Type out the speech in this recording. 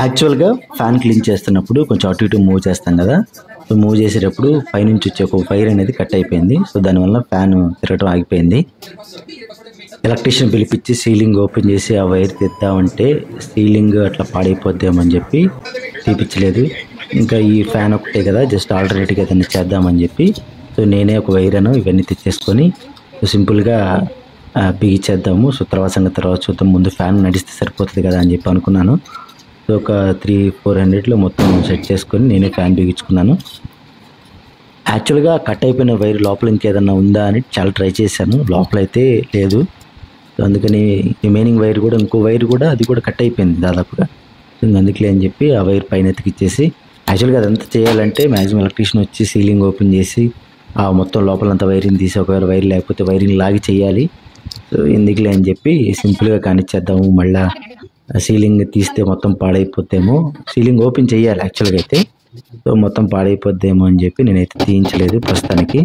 యాక్చువల్గా fan clean చేస్తున్నప్పుడు కొంచెం అటు ఇటు మూవ్ చేస్తాం కదా. సో మూవ్ చేసేటప్పుడు పైనుంచి వచ్చే ఒక వైర్ అనేది కట్ అయిపోయింది. సో దానివల్ల ఫ్యాన్ తిరగటం ఆగిపోయింది. ఎలక్ట్రీషియన్ పిలిపించి సీలింగ్ ఓపెన్ చేసి ఆ వైర్ తెద్దామంటే సీలింగ్ అట్లా పాడైపోద్దామని చెప్పి తీపిచ్చలేదు. ఇంకా ఈ ఫ్యాన్ ఒకటే కదా, జస్ట్ ఆల్టర్నేట్గా ఏదైనా చేద్దామని చెప్పి సో నేనే ఒక వైరను ఇవన్నీ తెచ్చేసుకొని సింపుల్గా బిగించేద్దాము. సో తర్వాత చూద్దాం, ముందు ఫ్యాన్ నడిస్తే సరిపోతుంది కదా అని చెప్పి అనుకున్నాను. సో ఒక 300-400లో మొత్తం సెట్ చేసుకొని నేనే ఫ్యాన్ బిగించుకున్నాను. యాక్చువల్గా కట్ అయిపోయిన వైర్ లోపల ఇంకేదన్నా ఉందా అని చాలా ట్రై చేశాను, లోపలైతే లేదు. సో అందుకని రిమైనింగ్ వైర్ కూడా, ఇంకో వైర్ కూడా అది కూడా కట్ అయిపోయింది దాదాపుగా. అందుకలే అని చెప్పి ఆ వైర్ పైన ఎతికిచ్చేసి, యాక్చువల్గా అదంతా చేయాలంటే మ్యాక్సిమం ఎలక్ట్రీషియన్ వచ్చి సీలింగ్ ఓపెన్ చేసి ఆ మొత్తం లోపలంతా వైరింగ్ తీసి, ఒకవేళ వైర్ లేకపోతే వైరింగ్ లాగి చేయాలి. సో ఎందుకులే అని చెప్పి సింపుల్గా కానిచ్చేద్దాము. మళ్ళీ సీలింగ్ తీస్తే మొత్తం పాడైపోతేమో, సీలింగ్ ఓపెన్ చేయాలి యాక్చువల్గా అయితే, సో మొత్తం పాడైపోద్దేమో అని చెప్పి నేనైతే తీయించలేదు ప్రస్తుతానికి.